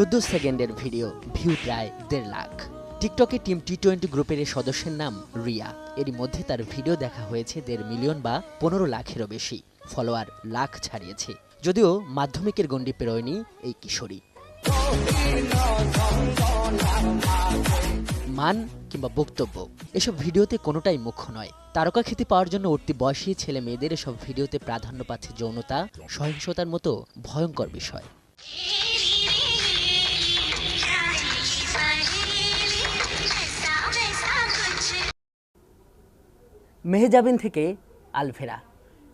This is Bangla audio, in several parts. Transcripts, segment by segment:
14 সেকেন্ডের ভিডিও, ভিউ প্রায় 1.5 লাখ। টিকটকে টিম টি20 গ্রুপের এই সদস্যের নাম রিয়া। এরই মধ্যে তার ভিডিও দেখা হয়েছে 1.5 মিলিয়ন বা 15 লাখেরও বেশি। ফলোয়ার লাখ ছাড়িয়েছে। যদিও মাধ্যমিকের গণ্ডি পেরোয়নি এই কিশোরী। মান কিংবা বক্তব্য, এসব ভিডিওতে কোনোটাই মুখ্য নয়। তারকা খ্যাতি পাওয়ার জন্য উঠতি বয়সী ছেলে মেয়েদের এসব ভিডিওতে প্রাধান্য পাচ্ছে যৌনতা, সহিংসতার মতো ভয়ঙ্কর বিষয়। মেহজাবিন থেকে আলভেরা।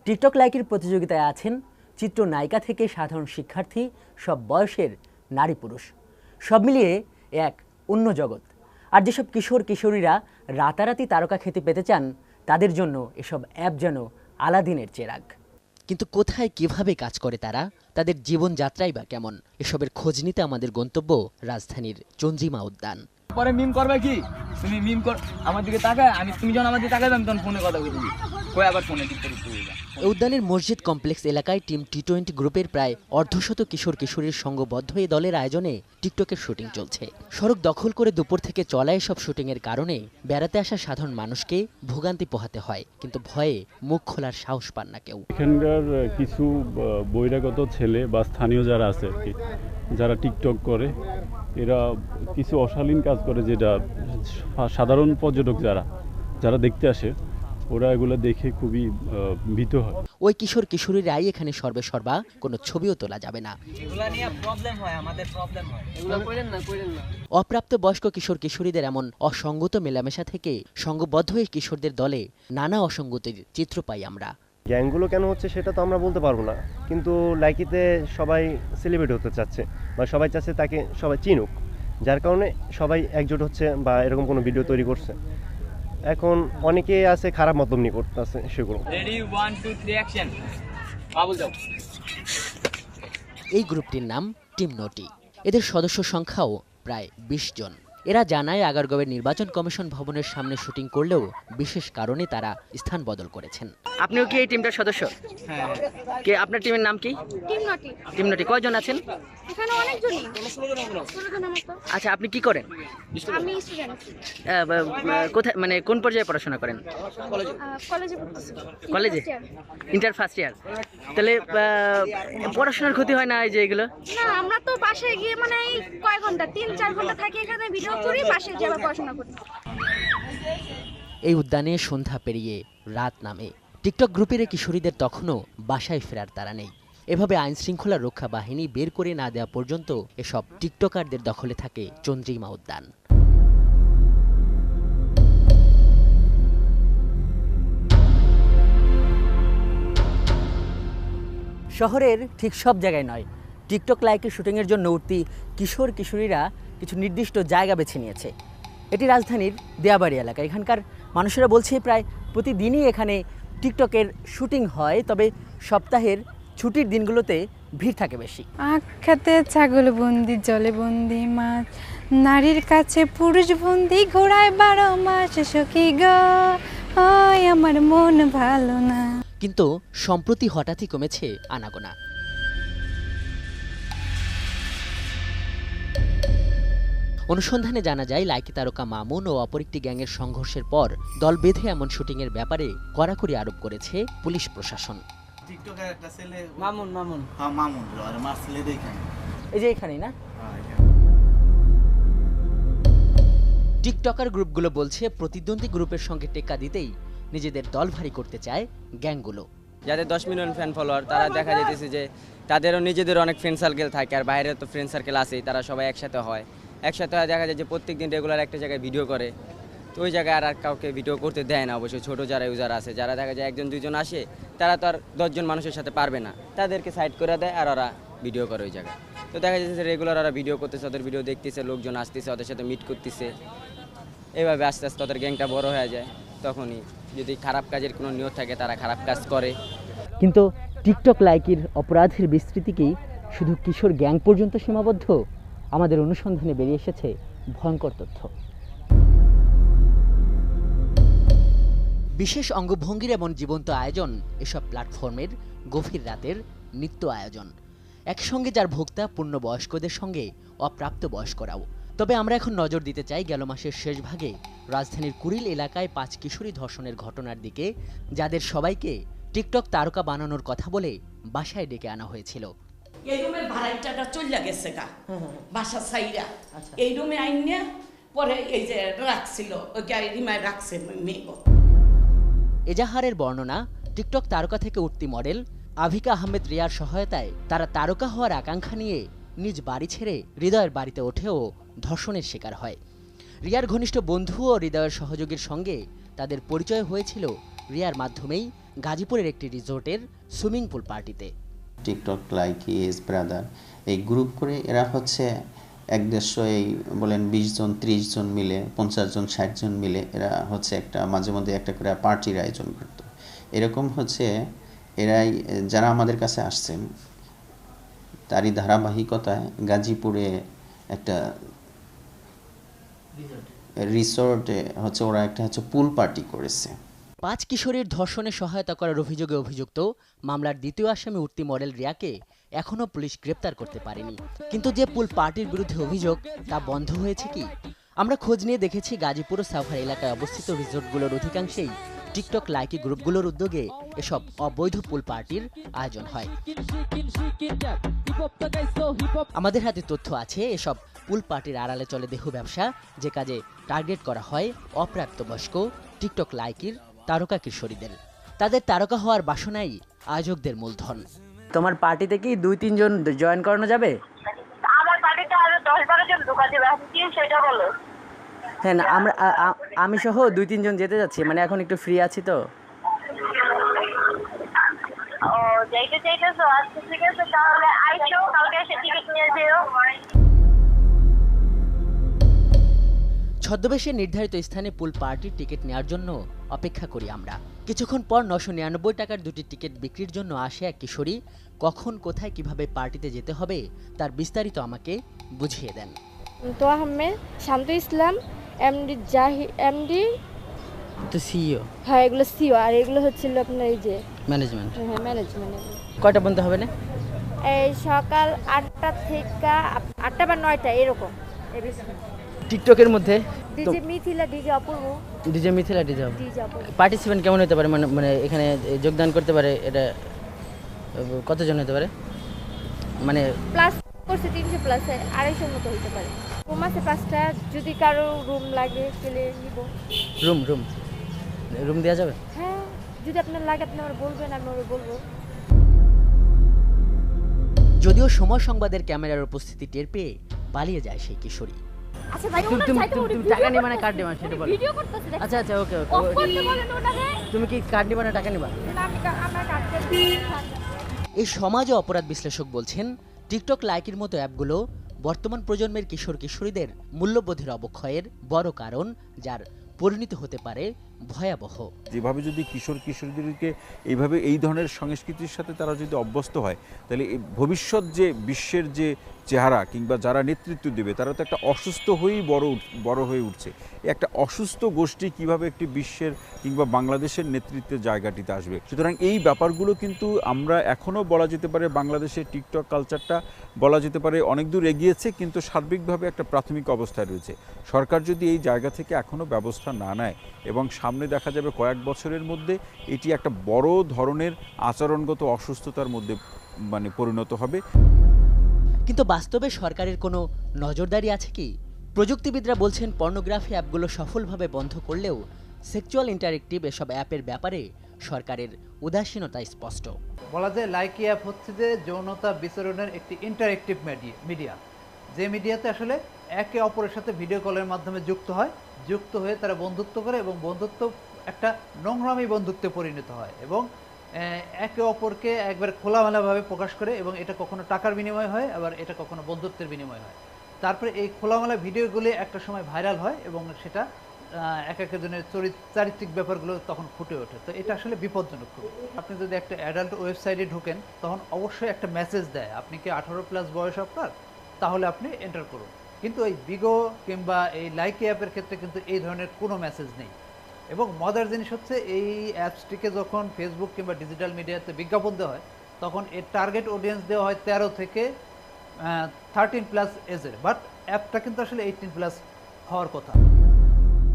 টিকটক লাইকের প্রতিযোগিতায় আছেন চিত্রনায়িকা থেকে সাধারণ শিক্ষার্থী, সব বয়সের নারী পুরুষ। সব মিলিয়ে এক অন্য জগৎ। আর যেসব কিশোর কিশোরীরা রাতারাতি তারকা খ্যাতি পেতে চান, তাদের জন্য এসব অ্যাপ যেন আলাদিনের চেরাগ। কিন্তু কোথায় কিভাবে কাজ করে তারা, তাদের জীবনযাত্রাই বা কেমন, এসবের খোঁজ নিতে আমাদের গন্তব্য রাজধানীর চন্দ্রিমা উদ্যান। পরে মিম করবে কি, তুমি মিম কর আমার দিকে তাকায়, তুমি যখন আমার দিকে তাকাবে আমি তখন ফোনে কথা বলবি, কই আবার ফোনে টিকটক করবি। উদ্যানের মসজিদ কমপ্লেক্স এলাকায় টিম টি20 গ্রুপের প্রায় অর্ধশত কিশোর কিশোরীর সংঘবদ্ধ এই দলের আয়োজনে টিকটকের শুটিং চলছে। সড়ক দখল করে দুপুর থেকে চলা এসব শুটিংয়ের কারণে বেড়াতে আসা সাধারণ মানুষকে ভোগান্তি পোহাতে হয়, কিন্তু ভয়ে মুখ খোলার সাহস পান না কেউ। এখানকার কিছু বহিরাগত ছেলে বা স্থানীয় যারা আছে আর কি, যারা টিকটক করে, এরা কিছু অশালীন কাজ করে, যেটা সাধারণ পর্যটক যারা দেখতে আসে, ওরা এগুলো দেখে খুবই ভীত হয়। ওই কিশোর কিশোরীরাই এখানে সর্বেসর্বা, কোনো ছবিও তোলা যাবে না। অপ্রাপ্ত বয়স্ক কিশোর কিশোরীদের এমন অসঙ্গত মেলামেশা থেকে সংঘবদ্ধ এই কিশোরদের দলে নানা অসঙ্গতির চিত্র পাই আমরা। গ্যাংগুলো কেন হচ্ছে সেটা তো আমরা বলতে পারবো না, কিন্তু লাইকিতে সবাই সেলিব্রিটি হতে চাচ্ছে বা সবাই চাচ্ছে তাকে সবাই চিনুক, যার কারণে সবাই একজোট হচ্ছে বা এরকম কোনো ভিডিও তৈরি করছে। এখন অনেকে আছে খারাপ মতলব নিয়ে করতেছে সেগুলো। Ready 1 2 3 action. বাবুল যাও। এই গ্রুপটির নাম টিম নটি। এদের সদস্য সংখ্যাও প্রায় 20 জন। এরা জানায় আগারগাঁওয়ের নির্বাচন কমিশন ভবনের সামনে শুটিং করলেও বিশেষ কারণে তারা স্থান বদল করেছেন। আপনিও কি এই টিমটার সদস্য? হ্যাঁ। কে আপনার টিমের নাম কি? টিম নটি। টিম নটি কয়জন আছেন? এখানে অনেকজনই। 16 জনের মতো। আচ্ছা, আপনি কি করেন? আমি স্টুডেন্ট। কোথায়, মানে কোন পর্যায়ে পড়াশোনা করেন? কলেজে পড়তেছি। কলেজে? Inter first year. তাহলে পড়াশোনার ক্ষতি হয় না এই যে এগুলো? না, আমরা তো বাসায় গিয়ে মানে এই কয় ঘন্টা 3-4 ঘন্টা থাকি এখানে ভিডিও করি, বাসায় গিয়ে আবার পড়াশোনা করি। এই উদ্যানে সন্ধ্যা পেরিয়ে রাত নামে। টিকটক গ্রুপের এই কিশোরীদের তখনও বাসায় ফেরার তাড়া নেই। এভাবে আইন শৃঙ্খলা রক্ষা বাহিনী বের করে না দেওয়া পর্যন্ত এসব টিকটকারদের দখলে থাকে চন্দ্রিমা উদ্যান। শহরের ঠিক সব জায়গায় নয়, টিকটক লাইকের শুটিংয়ের জন্য উঠতি কিশোর কিশোরীরা কিছু নির্দিষ্ট জায়গা বেছে নিয়েছে। এটি রাজধানীর দেয়াবাড়ি এলাকা। এখানকার মানুষেরা বলছে প্রায় প্রতিদিনই এখানে টিকটকের শুটিং হয়, তবে সপ্তাহের ছুটির দিনগুলোতে ভিড় থাকে বেশি। আখ্যাতে ছাগল বন্দি, জলে বন্দি মাছ, নারীর কাছে পুরুষ বন্দি, ঘোড়ায় 12 মাস, সখী গো ওই আমার মন ভালো না। কিন্তু সম্প্রতি হঠাৎই কমেছে আনাগোনা। অনুসন্ধানে জানা যায়, লাইকি তারকা মামুন ও অপর একটি গ্যাংয়ের সংঘর্ষের পর দল বেঁধে এমন শুটিংয়ের ব্যাপারে কড়াকড়ি আরোপ করেছে পুলিশ প্রশাসন। টিকটকের একটা ছেলে মামুন হ্যাঁ মামুন আর মারছিলে দেখেন এই যে এখানেই না। টিকটকার গ্রুপগুলো বলছে প্রতিদ্বন্দ্বী গ্রুপের সঙ্গে টেক্কা দিতেই নিজেদের দল ভারী করতে চায় গ্যাংগুলো। যাদের 10 মিলিয়ন ফ্যান ফলোয়ার, তারা দেখা যাইতেছে যে তাদেরও নিজেদের অনেক ফ্রেন্ড সার্কেল থাকে, আর বাইরে তো ফ্রেন্ড সার্কেল আছেই, তারা সবাই একসাথে হয়। দেখা যায় যে প্রত্যেকদিন রেগুলার একটা জায়গায় ভিডিও করে, তো ওই জায়গায় আর কাউকে ভিডিও করতে দেয় না। অবশ্যই ছোটো যারা ইউজার আছে, যারা দেখা যায় 1-2 জন আসে, তারা তো আর 10 জন মানুষের সাথে পারবে না, তাদেরকে সাইড করে দেয় আর ওরা ভিডিও করে ওই জায়গায়। তো দেখা যাচ্ছে রেগুলার ওরা ভিডিও করতেছে, ওদের ভিডিও দেখতেছে, লোকজন আসতেছে, ওদের সাথে মিট করতেছে। এইভাবে আস্তে আস্তে ওদের গ্যাংটা বড় হয়ে যায়। তখনই যদি খারাপ কাজের কোনো নিয়ত থাকে, তারা খারাপ কাজ করে। কিন্তু টিকটক লাইকির অপরাধের বিস্তৃতি কি শুধু কিশোর গ্যাং পর্যন্ত সীমাবদ্ধ? আমাদের অনুসন্ধানে বেরিয়ে এসেছে ভয়ঙ্কর তথ্য। বিশেষ অঙ্গভঙ্গির এমন জীবন্ত আয়োজন এসব প্ল্যাটফর্মের গভীর রাতের নিত্য আয়োজন। একসঙ্গে যার ভোক্তা পূর্ণবয়স্কদের সঙ্গে অপ্রাপ্ত বয়স্করাও। তবে আমরা এখন নজর দিতে চাই গেল মাসের শেষ ভাগে রাজধানীর কুড়িল এলাকায় 5 কিশোরী ধর্ষণের ঘটনার দিকে, যাদের সবাইকে টিকটক তারকা বানানোর কথা বলে বাসায় ডেকে আনা হয়েছিল। এই রুমের ভাড়াটাটা চলে গেছে গা বাসা সাইরা, এই রুমে আইনিয়া পরে এই যে রাখছিল রিমায় রাখছে মেয়ে। এজাহারের বর্ণনা, টিকটক তারকা থেকে উঠতি মডেল আভিকা আহমেদ রিয়ার সহায়তায় তারা তারকা হওয়ার আকাঙ্ক্ষা নিয়ে নিজ বাড়ি ছেড়ে হৃদয়ের বাড়িতে ওঠেও ধর্ষণের শিকার হয়। রিয়ার ঘনিষ্ঠ বন্ধু ও হৃদয়ের সহযোগীর সঙ্গে তাদের পরিচয় হয়েছিল রিয়ার মাধ্যমেই গাজীপুরের একটি রিসোর্টের সুইমিং পুল পার্টিতে। টিকটক লাইকি এস ব্রাদার এই গ্রুপ করে এরা হচ্ছে 150 এই বলেন 20 জন 30 জন মিলে 50 জন 60 জন মিলে এরা হচ্ছে একটা মাঝে মধ্যে একটা করে পার্টির আয়োজন করতো। এরকম হচ্ছে এরাই যারা আমাদের কাছে আসছেন তারই ধারাবাহিকতায় গাজীপুরে একটা রিসোর্টে হচ্ছে ওরা একটা হচ্ছে পুল পার্টি করেছে। 5 কিশোরীর ধর্ষণে সহায়তা করার অভিযোগে অভিযুক্ত মামলার দ্বিতীয় আসামি উঠতি মডেল রিয়াকে এখনও পুলিশ গ্রেপ্তার করতে পারেনি। কিন্তু যে পুল পার্টির বিরুদ্ধে অভিযোগ তা বন্ধ হয়েছে কি? আমরা খোঁজ নিয়ে দেখেছি গাজীপুর ও সাভার এলাকায় অবস্থিত রিসোর্টগুলোর অধিকাংশেই টিকটক লাইকি গ্রুপগুলোর উদ্যোগে এসব অবৈধ পুল পার্টির আয়োজন হয়। আমাদের হাতে তথ্য আছে এসব পুল পার্টির আড়ালে চলে দেহ ব্যবসা, যে কাজে টার্গেট করা হয় অপ্রাপ্তবয়স্ক টিকটক লাইকির তারকা কিশোরীদের। তাদের তারকা হওয়ার বাসনাই আয়োজকদের মূলধন। তোমার পার্টিতে কি 2-3 জন জয়েন করানো যাবে? আমার পার্টিতে আরো 10-12 জন ঢোকা যাবে, আপনি কি সেটা বলো? হ্যাঁ, আমি সহ 2-3 জন যেতে যাচ্ছি, মানে এখন একটু ফ্রি আছি তো। ও যাইতে চাইতেছো? আচ্ছা ঠিক আছে, তাহলে আইসো, কালকে এসে টিকিট নিয়ে যেও। ছদ্মবেশে নির্ধারিত স্থানে পুল পার্টির টিকিট নেওয়ার জন্য অপেক্ষা করি আমরা। কিছুক্ষণ পর 999 টাকার 2টি টিকিট বিক্রির জন্য আসে এক কিশোরী। কখন, কোথায়, কিভাবে পার্টিতে যেতে হবে তার বিস্তারিত আমাকে বুঝিয়ে দেন। তো আহমেদ, শান্ত ইসলাম, এমডি তো সিইও। হ্যাঁ, এগুলো সিও, আর এগুলো হচ্ছিল আপনার এই যে ম্যানেজমেন্ট। হ্যাঁ, ম্যানেজমেন্ট। কয়টা পর্যন্ত হবে না? এই সকাল 8টা থেকে 8টা বা 9টা এরকম। টিকটকের মধ্যে ডিজে মিথিলা, ডিজে অপূর্ব, ডিজে মিথিলা, ডিজে অপূর্ব। পার্টিসিপেন্ট কেমন হতে পারে? মানে এখানে যোগদান করতে পারে এটা কতজন হতে পারে? মানে প্লাস করছে 300 প্লাস, 250 মতো হতে পারে। রুম আছে 5টা, যদি কারো রুম লাগে তাহলে নিব। রুম দেওয়া যাবে? হ্যাঁ, যদি আপনার লাগে আপনি আমার বলবেন, আমি ওর বলবো। যদিও সময় সংবাদের ক্যামেরার উপস্থিতি টের পেয়ে পালিয়ে যায় সেই কিশোরী। আচ্ছা ভাই, তুমি টাকা নিবা না কার্ড নিবা সেটা বলো। ভিডিও করতেছি। আচ্ছা ওকে। অফ করতে বলেন ওটাকে। তুমি কি কার্ড নিবা না টাকা নিবা? না, আমার কার্ড করতে। এই সমাজ ও অপরাধ বিশ্লেষক বলছেন টিকটক লাইকির মতো অ্যাপগুলো বর্তমান প্রজন্মের কিশোর কিশোরীদের মূল্যবোধের অবক্ষয়ের বড় কারণ, যার পরিণত হতে পারে ভয়াবহ। যেভাবে যদি কিশোর কিশোরীদেরকে এইভাবে এই ধরনের সংস্কৃতির সাথে তারা যদি অভ্যস্ত হয়, তাহলে ভবিষ্যৎ যে বিশ্বের যে চেহারা কিংবা যারা নেতৃত্ব দেবে তারা তো একটা অসুস্থ হয়েই বড় হয়ে উঠছে। একটা অসুস্থ গোষ্ঠী কিভাবে একটি বিশ্বের কিংবা বাংলাদেশের নেতৃত্বের জায়গাটিতে আসবে? সুতরাং এই ব্যাপারগুলো কিন্তু আমরা এখনও বলা যেতে পারে বাংলাদেশের টিকটক কালচারটা বলা যেতে পারে অনেক দূর এগিয়েছে, কিন্তু সার্বিকভাবে একটা প্রাথমিক অবস্থায় রয়েছে। সরকার যদি এই জায়গা থেকে এখনও ব্যবস্থা না নেয় এবং সামনে দেখা যাবে কয়েক বছরের মধ্যে এটি একটা বড় ধরনের আচরণগত অসুস্থতার মধ্যে পরিণত হবে। কিন্তু বাস্তবে সরকারের কোনো নজরদারি আছে কি? প্রযুক্তিবিদরা বলছেন পর্নোগ্রাফি অ্যাপগুলো সফলভাবে বন্ধ করলেও সেক্সুয়াল ইন্টারেক্টিভ এসব অ্যাপের ব্যাপারে সরকারের উদাসীনতা স্পষ্ট। বলা যায় লাইকি অ্যাপ হচ্ছে যে যৌনতা বিচরণের একটি ইন্টারেক্টিভ মিডিয়া, যে মিডিয়াতে আসলে একে অপরের সাথে ভিডিও কলের মাধ্যমে যুক্ত হয়ে তারা বন্ধুত্ব করে এবং বন্ধুত্ব একটা নোংরামি বন্ধুত্বে পরিণত হয় এবং একে অপরকে একবার খোলামেলাভাবে প্রকাশ করে, এবং এটা কখনো টাকার বিনিময় হয়, আবার এটা কখনো বন্ধুত্বের বিনিময় হয়। তারপরে এই খোলামেলা ভিডিওগুলি একটা সময় ভাইরাল হয় এবং সেটা এক একজনের চারিত্রিক ব্যাপারগুলো তখন ফুটে ওঠে। তো এটা আসলে বিপজ্জনক খুব। আপনি যদি একটা অ্যাডাল্ট ওয়েবসাইটে ঢোকেন তখন অবশ্যই একটা মেসেজ দেয়, আপনি কি 18+ বয়স আপনার, তাহলে আপনি এন্টার করুন। কিন্তু এই বিগো কিংবা এই লাইকি অ্যাপের ক্ষেত্রে কিন্তু এই ধরনের কোনো মেসেজ নেই। এবং মজার জিনিস হচ্ছে এই অ্যাপসটিকে যখন ফেসবুক কিংবা ডিজিটাল মিডিয়াতে বিজ্ঞাপন দেওয়া হয় তখন এর টার্গেট অডিয়েন্স দেওয়া হয় 13 থেকে 13+ এজের, বাট অ্যাপটা কিন্তু আসলে 18+ হওয়ার কথা।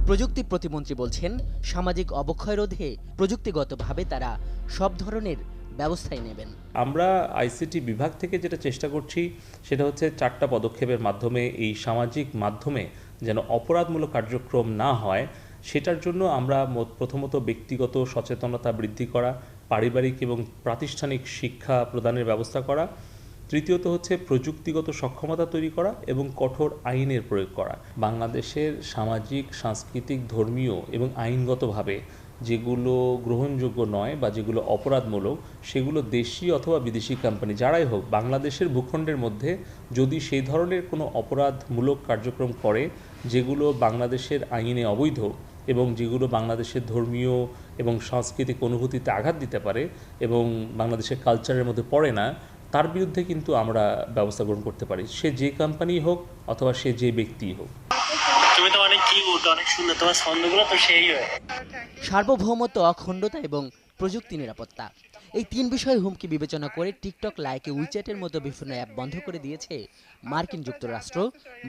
প্রযুক্তি প্রতিমন্ত্রী বলছেন, সামাজিক অবক্ষয় রোধে প্রযুক্তিগতভাবে তারা সব ধরনের ব্যবস্থাই নেবেন। আমরা আইসিটি বিভাগ থেকে যেটা চেষ্টা করছি সেটা হচ্ছে 4টা পদক্ষেপের মাধ্যমে এই সামাজিক মাধ্যমে যেন অপরাধমূলক কার্যক্রম না হয়, সেটার জন্য আমরা প্রথমত ব্যক্তিগত সচেতনতা বৃদ্ধি করা, পারিবারিক এবং প্রাতিষ্ঠানিক শিক্ষা প্রদানের ব্যবস্থা করা, তৃতীয়ত হচ্ছে প্রযুক্তিগত সক্ষমতা তৈরি করা এবং কঠোর আইনের প্রয়োগ করা। বাংলাদেশের সামাজিক, সাংস্কৃতিক, ধর্মীয় এবং আইনগতভাবে যেগুলো গ্রহণযোগ্য নয় বা যেগুলো অপরাধমূলক, সেগুলো দেশি অথবা বিদেশি কোম্পানি যারাই হোক বাংলাদেশের ভূখণ্ডের মধ্যে যদি সেই ধরনের কোনো অপরাধমূলক কার্যক্রম করে যেগুলো বাংলাদেশের আইনে অবৈধ এবং যেগুলো বাংলাদেশের ধর্মীয় এবং সাংস্কৃতিক অনুভূতিতে আঘাত দিতে পারে এবং বাংলাদেশের কালচারের মধ্যে পড়ে না, তার বিরুদ্ধে কিন্তু আমরা ব্যবস্থা গ্রহণ করতে পারি, সে যে কোম্পানি হোক অথবা সে যে ব্যক্তিই হোক। তুমি তো অনেক কিউট, অনেক সুন্দর, তোমার ছন্দগুলো তো সেই হয়। সার্বভৌমত্ব, অখণ্ডতা এবং প্রযুক্তি নিরাপত্তা, এই 3 বিষয়ে হুমকি বিবেচনা করে টিকটক লাইকে উইচ্যাটের মতো বিভিন্ন অ্যাপ বন্ধ করে দিয়েছে মার্কিন যুক্তরাষ্ট্র,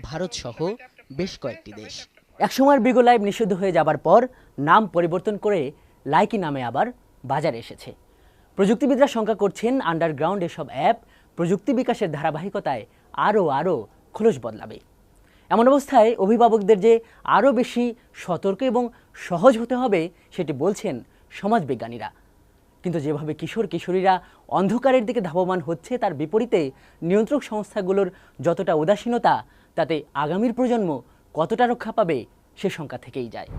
ভারত সহ বেশ কয়েকটি দেশ। একসময়ের বিগো লাইভ নিষিদ্ধ হয়ে যাবার পর নাম পরিবর্তন করে লাইকি নামে আবার বাজারে এসেছে। প্রযুক্তিবিদরা শঙ্কা করছেন, আন্ডারগ্রাউন্ড এসব অ্যাপ প্রযুক্তি বিকাশের ধারাবাহিকতায় আরও খোলস বদলাবে। এমন অবস্থায় অভিভাবকদের যে আরও বেশি সতর্ক এবং সহজ হতে হবে সেটি বলছেন সমাজবিজ্ঞানীরা। কিন্তু যেভাবে কিশোর কিশোরীরা অন্ধকারের দিকে ধাবমান হচ্ছে, তার বিপরীতে নিয়ন্ত্রক সংস্থাগুলোর যতটা উদাসীনতা, তাতে আগামীর প্রজন্ম কতটা রক্ষা পাবে সে শঙ্কা থেকেই যায়।